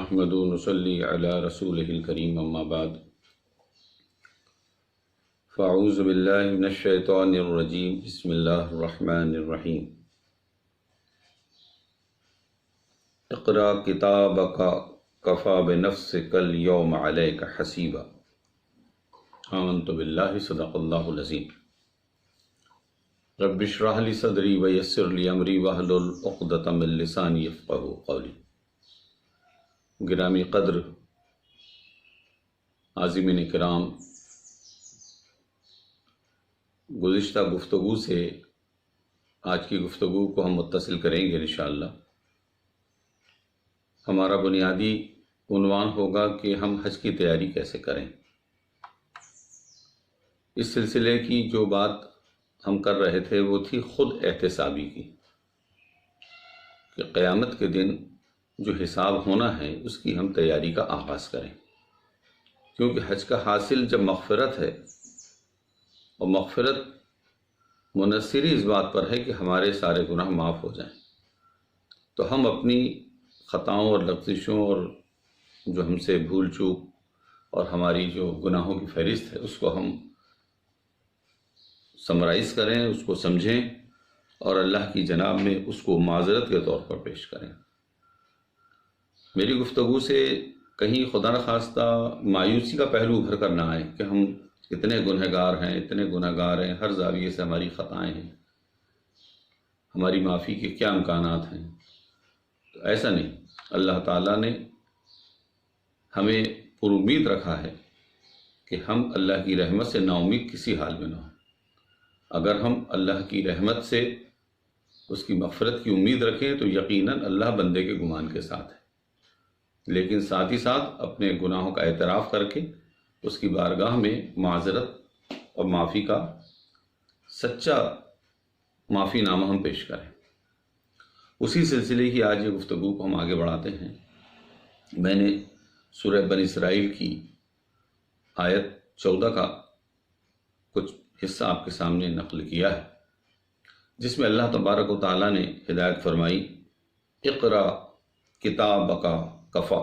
نحمد و نصلی علی رسولہ الکریم اما بعد فاعوذ باللہ من الشیطان الرجیم بسم اللہ الرحمن الرحیم اقرأ کتابک کفی بنفسک اليوم علیک حسیبا آمنت باللہ صدق اللہ العظیم رب اشرح لی صدری ویسر لی امری واحلل عقدۃ من لسانی یفقہوا قولی۔ گرامی قدر عازمین کرام، گزشتہ گفتگو سے آج کی گفتگو کو ہم متصل کریں گے انشاءاللہ۔ ہمارا بنیادی عنوان ہوگا کہ ہم حج کی تیاری کیسے کریں۔ اس سلسلے کی جو بات ہم کر رہے تھے وہ تھی خود احتسابی کی، کہ قیامت کے دن جو حساب ہونا ہے اس کی ہم تیاری کا آغاز کریں، کیونکہ حج کا حاصل جب مغفرت ہے، اور مغفرت منحصری اس بات پر ہے کہ ہمارے سارے گناہ معاف ہو جائیں، تو ہم اپنی خطاؤں اور لغزشوں اور جو ہم سے بھول چوک اور ہماری جو گناہوں کی فہرست ہے اس کو ہم سمرائز کریں، اس کو سمجھیں اور اللہ کی جناب میں اس کو معذرت کے طور پر پیش کریں۔ میری گفتگو سے کہیں خدا نخواستہ مایوسی کا پہلو ابھر کر نہ آئے کہ ہم اتنے گنہگار ہیں، ہر زاویے سے ہماری خطائیں ہیں، ہماری معافی کے کیا امکانات ہیں۔ تو ایسا نہیں، اللہ تعالیٰ نے ہمیں پر امید رکھا ہے کہ ہم اللہ کی رحمت سے نا امید کسی حال میں نہ ہوں۔ اگر ہم اللہ کی رحمت سے اس کی مغفرت کی امید رکھیں تو یقیناً اللہ بندے کے گمان کے ساتھ ہے، لیکن ساتھ ہی ساتھ اپنے گناہوں کا اعتراف کر کے اس کی بارگاہ میں معذرت اور معافی کا سچا معافی نامہ ہم پیش کریں۔ اسی سلسلے کی آج یہ گفتگو کو ہم آگے بڑھاتے ہیں۔ میں نے سورہ بنی اسرائیل کی آیت 14 کا کچھ حصہ آپ کے سامنے نقل کیا ہے، جس میں اللہ تبارک و تعالیٰ نے ہدایت فرمائی، اقرأ کتابک کفی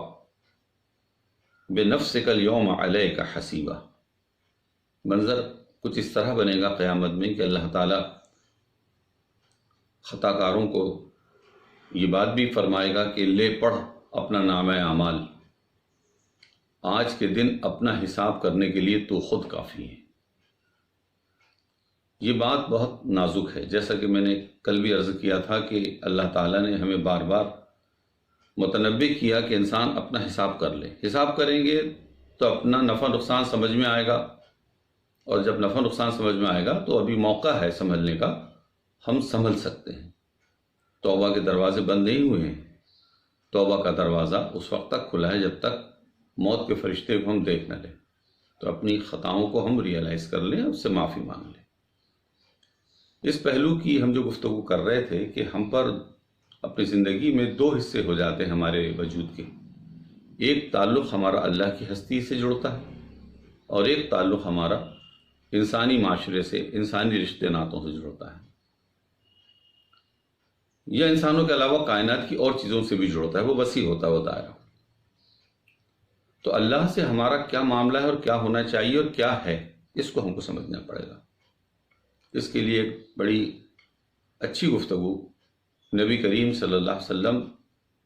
بنفسک اليوم علیک حسیبا۔ منظر کچھ اس طرح بنے گا قیامت میں کہ اللہ تعالیٰ خطا کاروں کو یہ بات بھی فرمائے گا کہ لے پڑھ اپنا نامہ اعمال، آج کے دن اپنا حساب کرنے کے لیے تو خود کافی ہے۔ یہ بات بہت نازک ہے، جیسا کہ میں نے کل بھی عرض کیا تھا کہ اللہ تعالیٰ نے ہمیں بار بار متنبہ کیا کہ انسان اپنا حساب کر لے۔ حساب کریں گے تو اپنا نفع نقصان سمجھ میں آئے گا، اور جب نفع نقصان سمجھ میں آئے گا تو ابھی موقع ہے سمجھنے کا، ہم سنبھل سکتے ہیں۔ توبہ کے دروازے بند نہیں ہوئے ہیں، توبہ کا دروازہ اس وقت تک کھلا ہے جب تک موت کے فرشتے کو ہم دیکھ نہ لیں، تو اپنی خطاؤں کو ہم ریئلائز کر لیں، اس سے معافی مانگ لیں۔ اس پہلو کی ہم جو گفتگو کر رہے تھے کہ ہم پر اپنی زندگی میں دو حصے ہو جاتے ہیں ہمارے وجود کے، ایک تعلق ہمارا اللہ کی ہستی سے جڑتا ہے، اور ایک تعلق ہمارا انسانی معاشرے سے، انسانی رشتے ناتوں سے جڑتا ہے، یا انسانوں کے علاوہ کائنات کی اور چیزوں سے بھی جڑتا ہے، وہ وسیع ہوتا ہے وہ دائرہ۔ تو اللہ سے ہمارا کیا معاملہ ہے اور کیا ہونا چاہیے اور کیا ہے، اس کو ہم کو سمجھنا پڑے گا۔ اس کے لیے ایک بڑی اچھی گفتگو نبی کریم صلی اللہ علیہ وسلم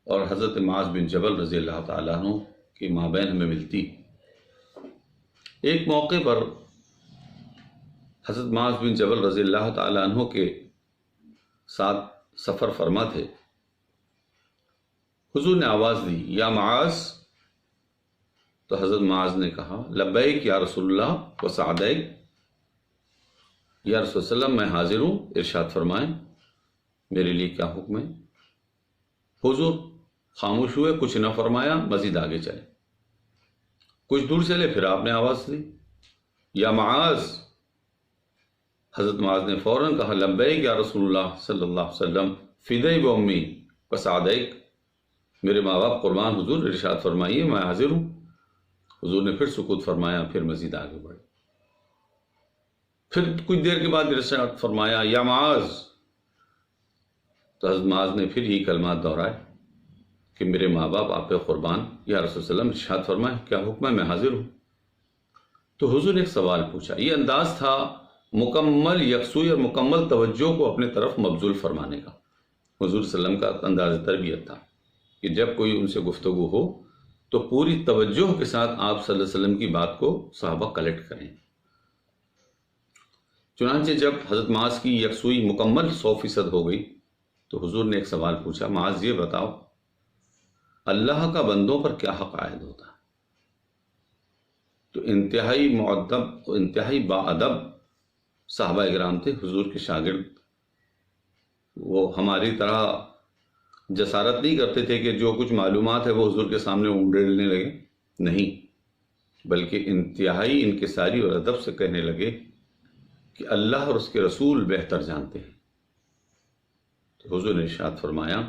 اور حضرت معاذ بن جبل رضی اللہ تعالیٰ عنہ کے مابین ہمیں ملتی۔ ایک موقع پر حضرت معاذ بن جبل رضی اللہ تعالیٰ عنہ کے ساتھ سفر فرما تھے۔ حضور نے آواز دی، یا معاذ، تو حضرت معاذ نے کہا، لبیک یا رسول اللہ و سعدیک، یا رسول اللہ میں حاضر ہوں، ارشاد فرمائیں میرے لیے کیا حکم ہے۔ حضور خاموش ہوئے، کچھ نہ فرمایا، مزید آگے چلے۔ کچھ دور چلے، پھر آپ نے آواز دی، یا معاذ۔ حضرت معاذ نے فوراً کہا، لبیک یا رسول اللہ صلی اللہ علیہ وسلم، فدی و امی و سعدیک، میرے ماں باپ قربان حضور، ارشاد فرمائیے میں حاضر ہوں۔ حضور نے پھر سکوت فرمایا، پھر مزید آگے بڑھے۔ پھر کچھ دیر کے بعد ارشاد فرمایا، یا معاذ۔ تو حضرت معاذ نے پھر یہ کلمات دہرائے کہ میرے ماں باپ آپ پہ قربان، یا رسول اللہ علیہ وسلم ارشاد فرمائے کیا حکم ہے، میں حاضر ہوں۔ تو حضور نے ایک سوال پوچھا، یہ انداز تھا مکمل یکسوئی اور مکمل توجہ کو اپنے طرف مبذول فرمانے کا۔ حضور صلی اللہ علیہ وسلم کا انداز تربیت تھا کہ جب کوئی ان سے گفتگو ہو تو پوری توجہ کے ساتھ آپ صلی اللہ علیہ وسلم کی بات کو صحابہ کلیکٹ کریں۔ چنانچہ جب حضرت معاذ کی یکسوئی مکمل 100% ہو گئی تو حضور نے ایک سوال پوچھا، معاذ یہ بتاؤ اللہ کا بندوں پر کیا حق عائد ہوتا ہے؟ تو انتہائی مؤدب، انتہائی باادب صحابہ اکرام تھے، حضور کے شاگرد۔ وہ ہماری طرح جسارت نہیں کرتے تھے کہ جو کچھ معلومات ہے وہ حضور کے سامنے اونڈیلنے لگے، نہیں، بلکہ انتہائی انکساری اور ادب سے کہنے لگے کہ اللہ اور اس کے رسول بہتر جانتے ہیں۔ تو حضور نے ارشاد فرمایا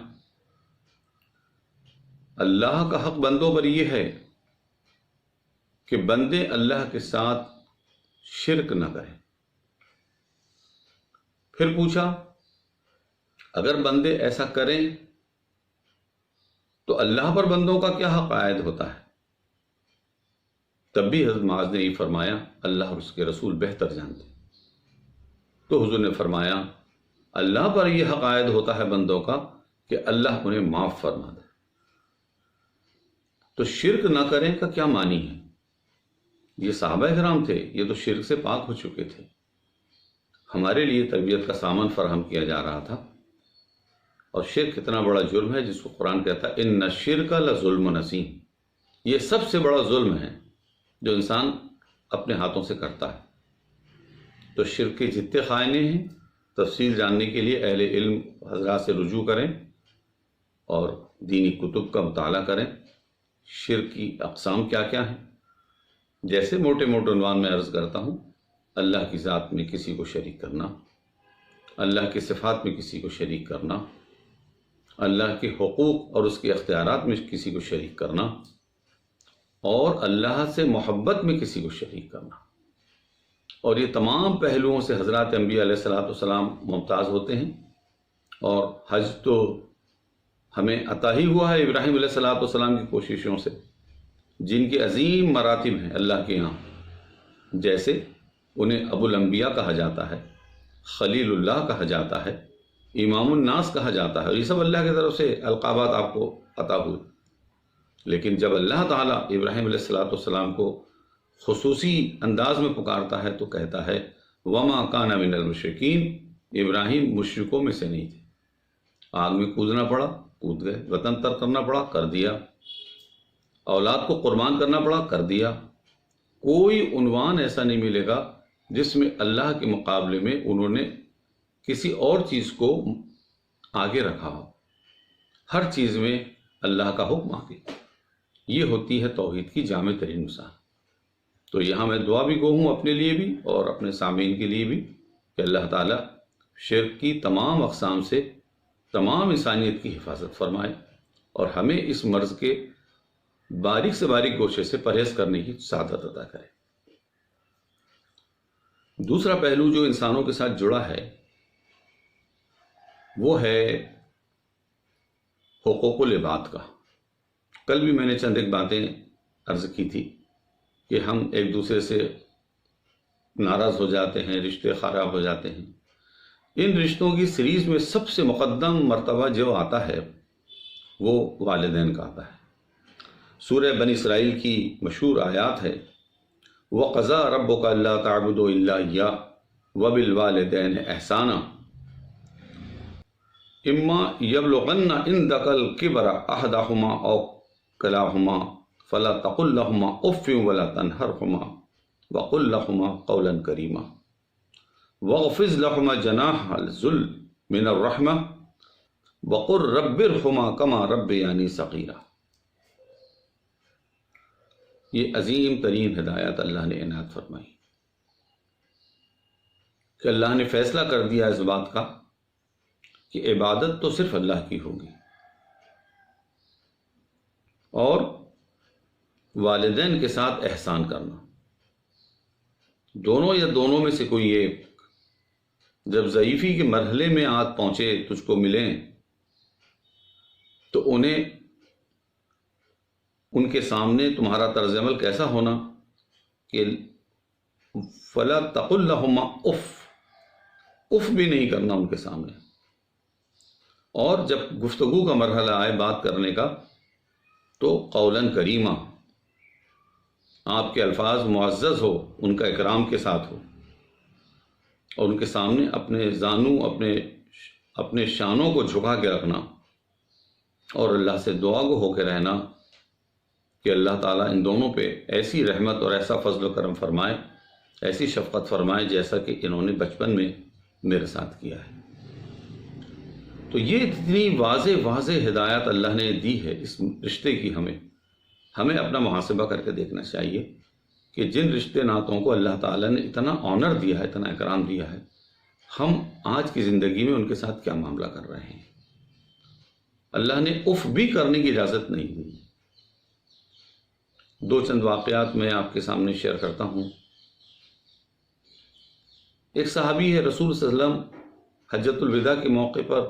اللہ کا حق بندوں پر یہ ہے کہ بندے اللہ کے ساتھ شرک نہ کریں۔ پھر پوچھا اگر بندے ایسا کریں تو اللہ پر بندوں کا کیا حق عائد ہوتا ہے؟ تب بھی حضرت معاذ نے یہ فرمایا اللہ اور اس کے رسول بہتر جانتے ہیں۔ تو حضور نے فرمایا اللہ پر یہ حق عائد ہوتا ہے بندوں کا کہ اللہ انہیں معاف فرما دے۔ تو شرک نہ کریں کا کیا معنی ہے؟ یہ صحابہ کرام تھے، یہ تو شرک سے پاک ہو چکے تھے، ہمارے لیے تربیت کا سامان فراہم کیا جا رہا تھا۔ اور شرک اتنا بڑا جرم ہے جس کو قرآن کہتا ہے ان الشرک لظلم عظیم، یہ سب سے بڑا ظلم ہے جو انسان اپنے ہاتھوں سے کرتا ہے۔ تو شرک کے جتنے خائنے ہیں تفصیل جاننے کے لیے اہل علم حضرات سے رجوع کریں اور دینی کتب کا مطالعہ کریں۔ شرک کی اقسام کیا کیا ہیں؟ جیسے موٹے موٹے عنوان میں عرض کرتا ہوں، اللہ کی ذات میں کسی کو شریک کرنا، اللہ کی صفات میں کسی کو شریک کرنا، اللہ کے حقوق اور اس کے اختیارات میں کسی کو شریک کرنا، اور اللہ سے محبت میں کسی کو شریک کرنا۔ اور یہ تمام پہلوؤں سے حضرات انبیاء علیہ السلام ممتاز ہوتے ہیں۔ اور حج تو ہمیں عطا ہی ہوا ہے ابراہیم علیہ السلام کی کوششوں سے، جن کے عظیم مراتب ہیں اللہ کے یہاں، جیسے انہیں ابو الانبیاء کہا جاتا ہے، خلیل اللہ کہا جاتا ہے، امام الناس کہا جاتا ہے، اور یہ سب اللہ کی طرف سے القابات آپ کو عطا ہوئے۔ لیکن جب اللہ تعالیٰ ابراہیم علیہ السلام کو خصوصی انداز میں پکارتا ہے تو کہتا ہے وما کان من المشرکین، ابراہیم مشرکوں میں سے نہیں تھے۔ آگ میں کودنا پڑا، کود گئے، وطن ترک کرنا پڑا، کر دیا، اولاد کو قربان کرنا پڑا، کر دیا۔ کوئی عنوان ایسا نہیں ملے گا جس میں اللہ کے مقابلے میں انہوں نے کسی اور چیز کو آگے رکھا ہو۔ ہر چیز میں اللہ کا حکم آگے۔ یہ ہوتی ہے توحید کی جامع ترین مثال۔ تو یہاں میں دعا بھی گو ہوں اپنے لیے بھی اور اپنے سامعین کے لیے بھی کہ اللہ تعالیٰ شرک کی تمام اقسام سے تمام انسانیت کی حفاظت فرمائے اور ہمیں اس مرض کے باریک سے باریک گوشے سے پرہیز کرنے کی سعادت عطا کرے۔ دوسرا پہلو جو انسانوں کے ساتھ جڑا ہے وہ ہے حقوق العباد کا۔ کل بھی میں نے چند ایک باتیں عرض کی تھی کہ ہم ایک دوسرے سے ناراض ہو جاتے ہیں، رشتے خراب ہو جاتے ہیں۔ ان رشتوں کی سیریز میں سب سے مقدم مرتبہ جو آتا ہے وہ والدین کا آتا ہے۔ سورہ بنی اسرائیل کی مشہور آیات ہے وَقَضَىٰ رَبُّكَ أَلَّا تَعْبُدُوا إِلَّا إِيَّاهُ وَبِالْوَالِدَيْنِ إِحْسَانًا إِمَّا يَبْلُغَنَّ عِندَكَ الْكِبَرَ أَحَدُهُمَا أَوْ كِلَاهُمَا فَلَا تَقُل لَّهُمَا أُفٍّ وَلَا تَنْهَرْهُمَا وَقُل لَّهُمَا قَوْلًا كَرِيمًا وَاخْفِضْ لَهُمَا جَنَاحَ الذُّلِّ مِنَ الرَّحْمَةِ وَقُل رَّبِّ ارْحَمْهُمَا كَمَا رَبَّيَانِي صَغِيرًا۔ یہ عظیم ترین ہدایت اللہ نے عنایت فرمائی کہ اللہ نے فیصلہ کر دیا اس بات کا کہ عبادت تو صرف اللہ کی ہوگی، اور والدین کے ساتھ احسان کرنا، دونوں یا دونوں میں سے کوئی ایک جب ضعیفی کے مرحلے میں آج پہنچے تجھ کو ملیں تو انہیں ان کے سامنے تمہارا طرز عمل کیسا ہونا کہ فلا تقل لہما اف بھی نہیں کرنا ان کے سامنے، اور جب گفتگو کا مرحلہ آئے بات کرنے کا تو قولاً کریمہ، آپ کے الفاظ معزز ہو، ان کا اکرام کے ساتھ ہو، اور ان کے سامنے اپنے زانوں اپنے شانوں کو جھکا کے رکھنا، اور اللہ سے دعا گو ہو کے رہنا کہ اللہ تعالیٰ ان دونوں پہ ایسی رحمت اور ایسا فضل و کرم فرمائے، ایسی شفقت فرمائے جیسا کہ انہوں نے بچپن میں میرے ساتھ کیا ہے۔ تو یہ اتنی واضح ہدایت اللہ نے دی ہے اس رشتے کی، ہمیں اپنا محاسبہ کر کے دیکھنا چاہیے کہ جن رشتے ناتوں کو اللہ تعالیٰ نے اتنا آنر دیا ہے، اتنا اکرام دیا ہے، ہم آج کی زندگی میں ان کے ساتھ کیا معاملہ کر رہے ہیں۔ اللہ نے اف بھی کرنے کی اجازت نہیں دی۔ دو چند واقعات میں آپ کے سامنے شیئر کرتا ہوں۔ ایک صحابی ہے، رسول صلی اللہ علیہ وسلم حجۃ الوداع کے موقع پر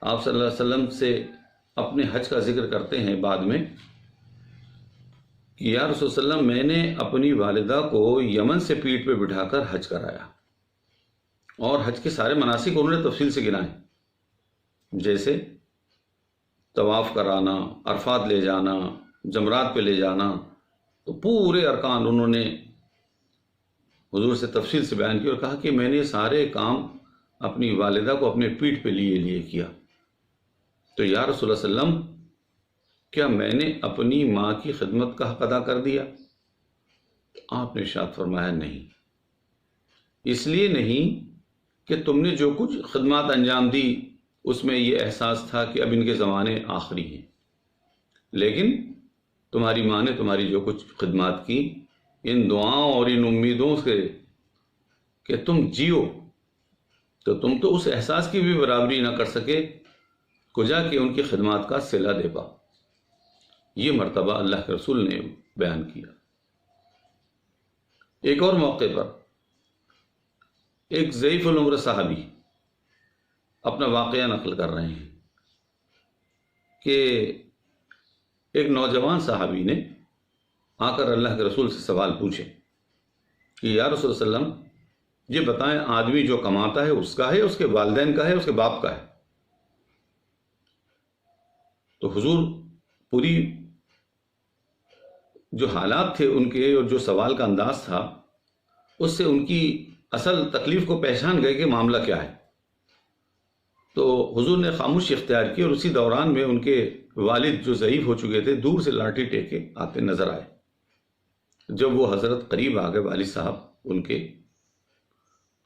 آپ صلی اللہ علیہ وسلم سے اپنے حج کا ذکر کرتے ہیں بعد میں کہ یا رسول صلی اللہ علیہ وسلم، میں نے اپنی والدہ کو یمن سے پیٹھ پہ بٹھا کر حج کرایا، اور حج کے سارے مناسک انہوں نے تفصیل سے گنائے، جیسے طواف کرانا، عرفات لے جانا، جمرات پہ لے جانا، تو پورے ارکان انہوں نے حضور سے تفصیل سے بیان کیا اور کہا کہ میں نے سارے کام اپنی والدہ کو اپنے پیٹھ پہ لیے کیا۔ تو یا رسول اللہ صلی اللہ علیہ وسلم، کیا میں نے اپنی ماں کی خدمت کا حق ادا کر دیا؟ آپ نے ارشاد فرمایا نہیں، اس لیے نہیں کہ تم نے جو کچھ خدمات انجام دی اس میں یہ احساس تھا کہ اب ان کے زمانے آخری ہیں، لیکن تمہاری ماں نے تمہاری جو کچھ خدمات کی، ان دعاؤں اور ان امیدوں سے کہ تم جیو، تو تم تو اس احساس کی بھی برابری نہ کر سکے کجا کہ ان کی خدمات کا صلہ دے پا۔ یہ مرتبہ اللہ کے رسول نے بیان کیا۔ ایک اور موقع پر ایک ضعیف العمر صحابی اپنا واقعہ نقل کر رہے ہیں کہ ایک نوجوان صحابی نے آ کر اللہ کے رسول سے سوال پوچھے کہ یا رسول صلی اللہ علیہ وسلم، یہ بتائیں آدمی جو کماتا ہے اس کا ہے، اس کے والدین کا ہے، اس کے باپ کا ہے؟ تو حضور پوری جو حالات تھے ان کے اور جو سوال کا انداز تھا اس سے ان کی اصل تکلیف کو پہچان گئے کہ معاملہ کیا ہے۔ تو حضور نے خاموشی اختیار کی، اور اسی دوران میں ان کے والد جو ضعیف ہو چکے تھے دور سے لاٹھی ٹیکے آتے نظر آئے۔ جب وہ حضرت قریب آ گئے والد صاحب ان کے،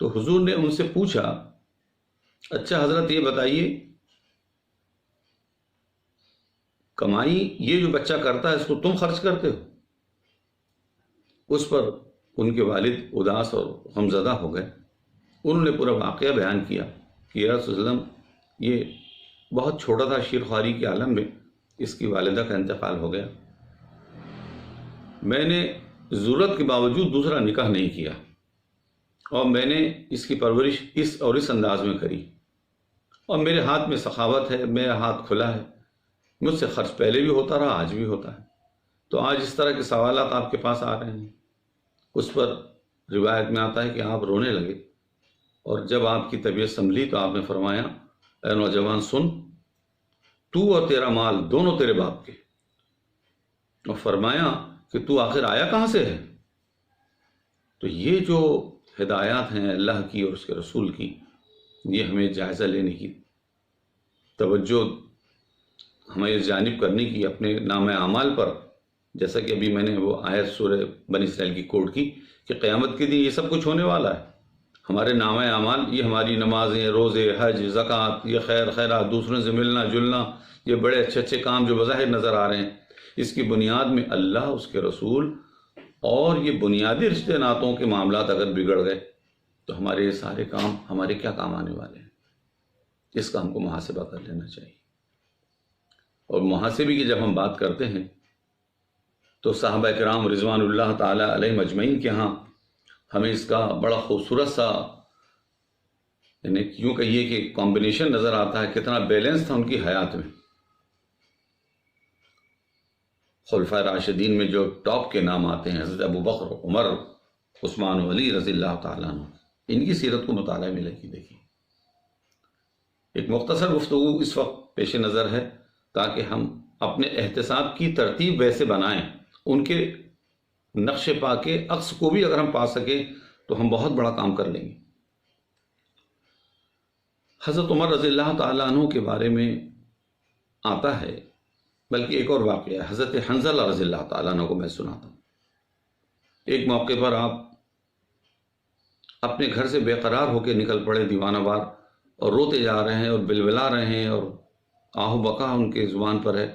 تو حضور نے ان سے پوچھا، اچھا حضرت یہ بتائیے کمائی یہ جو بچہ کرتا ہے اس کو تم خرچ کرتے ہو؟ اس پر ان کے والد اداس اور غمزدہ ہو گئے۔ انہوں نے پورا واقعہ بیان کیا کہ یا رسول اللہ، یہ بہت چھوٹا تھا، شیرخواری کے عالم میں اس کی والدہ کا انتقال ہو گیا، میں نے ضرورت کے باوجود دوسرا نکاح نہیں کیا، اور میں نے اس کی پرورش اس انداز میں کری، اور میرے ہاتھ میں سخاوت ہے، میرا ہاتھ کھلا ہے، مجھ سے خرچ پہلے بھی ہوتا رہا، آج بھی ہوتا ہے۔ تو آج اس طرح کے سوالات آپ کے پاس آ رہے ہیں۔ اس پر روایت میں آتا ہے کہ آپ رونے لگے، اور جب آپ کی طبیعت سنبھلی تو آپ نے فرمایا، اے نوجوان سن، تو اور تیرا مال دونوں تیرے باپ کے، اور فرمایا کہ تو آخر آیا کہاں سے ہے؟ تو یہ جو ہدایات ہیں اللہ کی اور اس کے رسول کی، یہ ہمیں جائزہ لینے کی، توجہ ہمیں اس جانب کرنے کی اپنے نام اعمال پر، جیسا کہ ابھی میں نے وہ آیت سورہ بنی اسرائیل کی کوٹ کی کہ قیامت کے دن یہ سب کچھ ہونے والا ہے۔ ہمارے نام اعمال، یہ ہماری نمازیں، روزے، حج، زکوٰۃ، یہ خیرات، دوسروں سے ملنا جلنا، یہ بڑے اچھے اچھے کام جو بظاہر نظر آ رہے ہیں، اس کی بنیاد میں اللہ، اس کے رسول اور یہ بنیادی رشتے ناتوں کے معاملات اگر بگڑ گئے تو ہمارے یہ سارے کام ہمارے کیا کام آنے والے ہیں؟ اس کا ہم کو محاسبہ کر لینا چاہیے۔ اور محاسبے کی جب ہم بات کرتے ہیں تو صحابہ کرام رضوان اللہ تعالی علیہم اجمعین کے ہاں ہمیں اس کا بڑا خوبصورت سا، یعنی یوں کہیے کہ کمبینیشن نظر آتا ہے، کتنا بیلنس تھا ان کی حیات میں۔ خلفائے راشدین میں جو ٹاپ کے نام آتے ہیں، حضرت ابو بکر، عمر، عثمان و علی رضی اللہ تعالیٰ عنہ، ان کی سیرت کو مطالعہ میں لگی دیکھیے۔ ایک مختصر گفتگو اس وقت پیش نظر ہے تاکہ ہم اپنے احتساب کی ترتیب ویسے بنائیں، ان کے نقش پا کے عکس کو بھی اگر ہم پا سکیں تو ہم بہت بڑا کام کر لیں گے۔ حضرت عمر رضی اللہ تعالیٰ عنہ کے بارے میں آتا ہے، بلکہ ایک اور واقعہ ہے، حضرت حنظلہ رضی اللہ تعالیٰ عنہ کو میں سناتا ہوں۔ ایک موقع پر آپ اپنے گھر سے بے قرار ہو کے نکل پڑے دیوانہ وار، اور روتے جا رہے ہیں اور بلبلا رہے ہیں، اور آہ و بکا ان کے زبان پر ہے،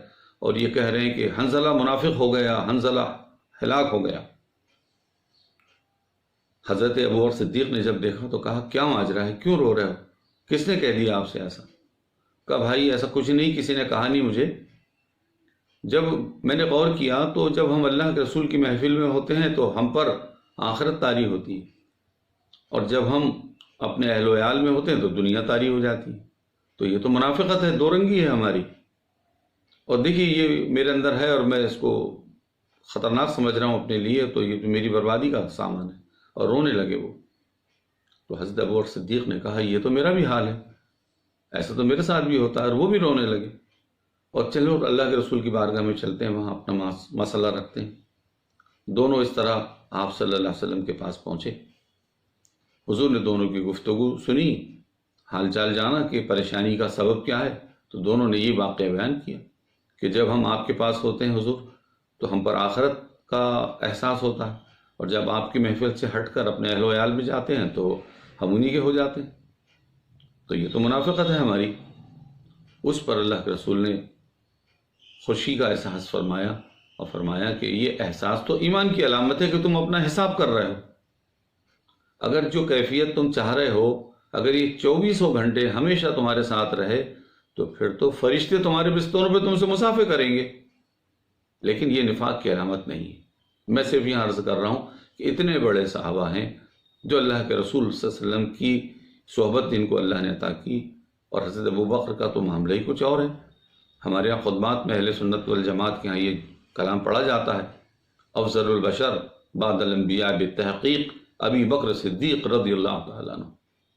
اور یہ کہہ رہے ہیں کہ حنظلہ منافق ہو گیا، حنظلہ ہلاک ہو گیا۔ حضرت ابو بکر صدیق نے جب دیکھا تو کہا کیا ماجرا ہے، کیوں رو رہے ہو، کس نے کہہ دیا آپ سے ایسا؟ کہا بھائی ایسا کچھ نہیں، کسی نے کہا نہیں مجھے۔ جب میں نے غور کیا تو جب ہم اللہ کے رسول کی محفل میں ہوتے ہیں تو ہم پر آخرت طاری ہوتی ہے، اور جب ہم اپنے اہل و عیال میں ہوتے ہیں تو دنیا طاری ہو جاتی ہے، تو یہ تو منافقت ہے، دو رنگی ہے ہماری، اور دیکھیے یہ میرے اندر ہے اور میں اس کو خطرناک سمجھ رہا ہوں اپنے لیے، تو یہ میری بربادی کا سامان ہے۔ اور رونے لگے وہ۔ تو حضرت ابو بکر صدیق نے کہا یہ تو میرا بھی حال ہے، ایسا تو میرے ساتھ بھی ہوتا ہے، اور وہ بھی رونے لگے۔ اور چلو اللہ کے رسول کی بارگاہ میں چلتے ہیں، وہاں اپنا مسئلہ رکھتے ہیں۔ دونوں اس طرح آپ صلی اللہ علیہ وسلم کے پاس پہنچے، حضور نے دونوں کی گفتگو سنی، حال چال جانا کہ پریشانی کا سبب کیا ہے، تو دونوں نے یہ واقعہ بیان کیا کہ جب ہم آپ کے پاس ہوتے ہیں حضور تو ہم پر آخرت کا احساس ہوتا ہے، اور جب آپ کی محفل سے ہٹ کر اپنے اہل و عیال میں جاتے ہیں تو ہم انہی کے ہو جاتے ہیں، تو یہ تو منافقت ہے ہماری۔ اس پر اللہ کے رسول نے خوشی کا احساس فرمایا، اور فرمایا کہ یہ احساس تو ایمان کی علامت ہے کہ تم اپنا حساب کر رہے ہو۔ اگر جو کیفیت تم چاہ رہے ہو، اگر یہ 24 گھنٹے ہمیشہ تمہارے ساتھ رہے تو پھر تو فرشتے تمہارے بستروں پہ تم سے مسافے کریں گے، لیکن یہ نفاق کی علامت نہیں ہے۔ میں صرف یہاں عرض کر رہا ہوں کہ اتنے بڑے صحابہ ہیں جو اللہ کے رسول صلی اللہ علیہ وسلم کی صحبت جن کو اللہ نے عطا کی، اور حضرت ابو بکر کا تو معاملہ ہی کچھ اور ہے۔ ہمارے یہاں خطبات میں اہل سنت والجماعت کے یہاں یہ کلام پڑھا جاتا ہے، افضل البشر بعد الانبیاء بالتحقیق ابی بکر صدیق رضی اللہ تعالیٰ عنہ،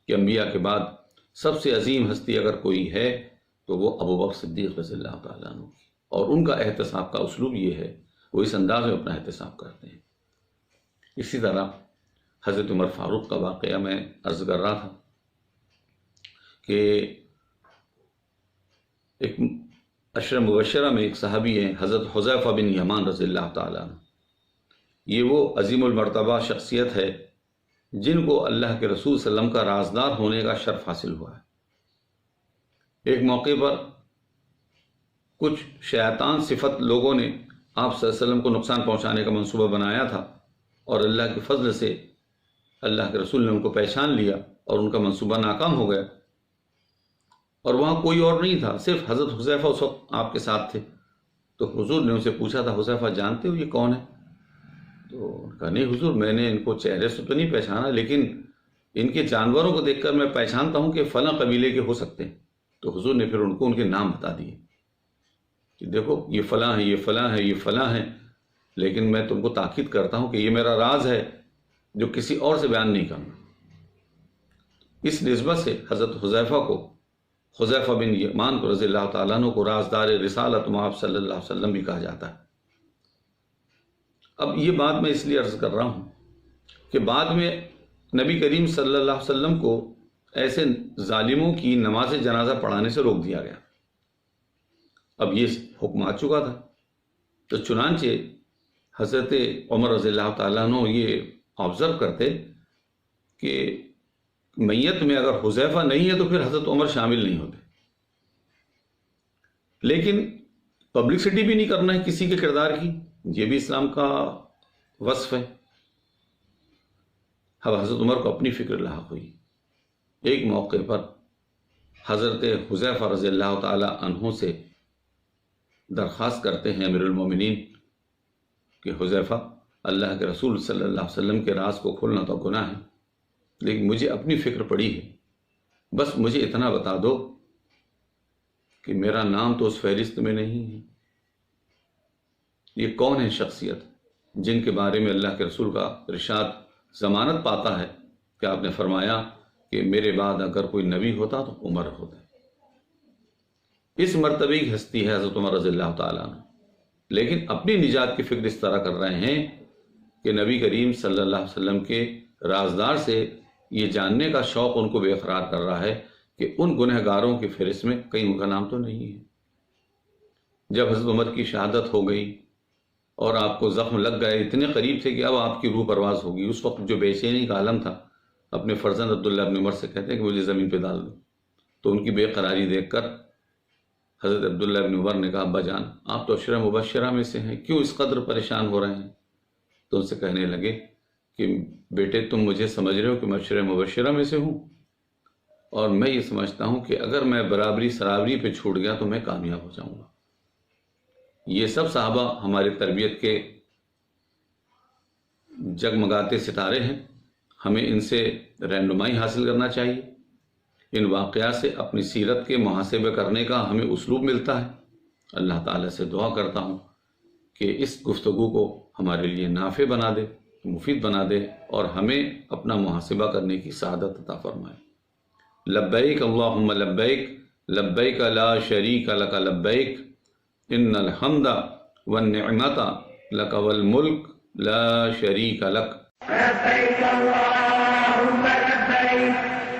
کہ انبیاء کے بعد سب سے عظیم ہستی اگر کوئی ہے تو وہ ابو بکر صدیق رضی اللہ تعالیٰ عنہ، اور ان کا احتساب کا اسلوب یہ ہے، وہ اس انداز میں اپنا احتساب کرتے ہیں۔ اسی طرح حضرت عمر فاروق کا واقعہ میں عرض کر رہا تھا کہ ایک عشرہ مبشرہ میں ایک صحابی ہیں حضرت حذیفہ بن یمان رضی اللہ تعالیٰ عنہ، یہ وہ عظیم المرتبہ شخصیت ہے جن کو اللہ کے رسول صلی اللہ علیہ وسلم کا رازدار ہونے کا شرف حاصل ہوا ہے۔ ایک موقع پر کچھ شیطان صفت لوگوں نے آپ صلی اللہ علیہ وسلم کو نقصان پہنچانے کا منصوبہ بنایا تھا، اور اللہ کے فضل سے اللہ کے رسول نے ان کو پہچان لیا اور ان کا منصوبہ ناکام ہو گیا، اور وہاں کوئی اور نہیں تھا، صرف حضرت حذیفہ اس وقت آپ کے ساتھ تھے۔ تو حضور نے ان سے پوچھا تھا حذیفہ جانتے ہو یہ کون ہے؟ تو انہوں نے کہا نہیں حضور، میں نے ان کو چہرے سے تو نہیں پہچانا، لیکن ان کے جانوروں کو دیکھ کر میں پہچانتا ہوں کہ فلاں قبیلے کے ہو سکتے ہیں۔ تو حضور نے پھر ان کو ان کے نام بتا دیے کہ دیکھو یہ فلاں ہے، یہ فلاں ہے، یہ فلاں ہے، لیکن میں تم کو تاکید کرتا ہوں کہ یہ میرا راز ہے جو کسی اور سے بیان نہیں کروں۔ اس نسبت سے حضرت حذیفہ کو، حذیفہ بن یمان کو رضی اللہ تعالیٰ عنہ کو رازدار رسالت مآب صلی اللہ علیہ وسلم بھی کہا جاتا ہے۔ اب یہ بات میں اس لیے عرض کر رہا ہوں کہ بعد میں نبی کریم صلی اللہ علیہ وسلم کو ایسے ظالموں کی نماز جنازہ پڑھانے سے روک دیا گیا۔ اب یہ حکم آ چکا تھا، تو چنانچہ حضرت عمر رضی اللہ تعالیٰ عنہ یہ آبزرو کرتے کہ میت میں اگر حذیفہ نہیں ہے تو پھر حضرت عمر شامل نہیں ہوتے، لیکن پبلسٹی بھی نہیں کرنا ہے کسی کے کردار کی، یہ بھی اسلام کا وصف ہے۔ اب حضرت عمر کو اپنی فکر لاحق ہوئی۔ ایک موقع پر حضرت حذیفہ رضی اللہ تعالی عنہ سے درخواست کرتے ہیں امیر المومنین کہ حذیفہ، اللہ کے رسول صلی اللہ علیہ وسلم کے راز کو کھولنا تو گناہ ہے، لیکن مجھے اپنی فکر پڑی ہے، بس مجھے اتنا بتا دو کہ میرا نام تو اس فہرست میں نہیں ہے، یہ کون ہے شخصیت جن کے بارے میں اللہ کے رسول کا ارشاد ضمانت پاتا ہے کہ آپ نے فرمایا کہ میرے بعد اگر کوئی نبی ہوتا تو عمر ہوتا. اس مرتبے کی ہستی ہے حضرت عمر رضی اللہ تعالیٰ عنہ، لیکن اپنی نجات کی فکر اس طرح کر رہے ہیں کہ نبی کریم صلی اللہ علیہ وسلم کے رازدار سے یہ جاننے کا شوق ان کو بے قرار کر رہا ہے کہ ان گنہگاروں کی فہرست میں کہیں ان کا نام تو نہیں ہے. جب حضرت عمر کی شہادت ہو گئی اور آپ کو زخم لگ گئے، اتنے قریب تھے کہ اب آپ کی روح پرواز ہوگی، اس وقت جو بے چینی کا عالم تھا، اپنے فرزند عبداللہ ابن عمر سے کہتے ہیں کہ مجھے زمین پہ ڈال دو. تو ان کی بے قراری دیکھ کر حضرت عبداللہ ابن عمر نے کہا ابا جان آپ تو عشرہ مبشرہ میں سے ہیں، کیوں اس قدر پریشان ہو رہے ہیں؟ تو ان سے کہنے لگے کہ بیٹے تم مجھے سمجھ رہے ہو کہ میں عشرہ مبشرہ میں سے ہوں، اور میں یہ سمجھتا ہوں کہ اگر میں برابری سرابری پہ چھوٹ گیا تو میں کامیاب ہو جاؤں گا. یہ سب صحابہ ہماری تربیت کے جگمگاتے ستارے ہیں، ہمیں ان سے رہنمائی حاصل کرنا چاہیے. ان واقعات سے اپنی سیرت کے محاسبہ کرنے کا ہمیں اسلوب ملتا ہے. اللہ تعالیٰ سے دعا کرتا ہوں کہ اس گفتگو کو ہمارے لیے نافع بنا دے، مفید بنا دے، اور ہمیں اپنا محاسبہ کرنے کی سعادت عطا فرمائے. لبیک اللہم لبیک، لبیک لا شریک لک لبیک، ان الحمد والنعمت لک والملک لا شریک لک. لبیک اللہم لبیک،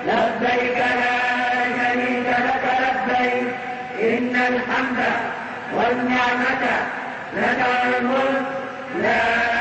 لبیک لا شریک لک لبیک، ان الحمد والنعمت لک والملک لا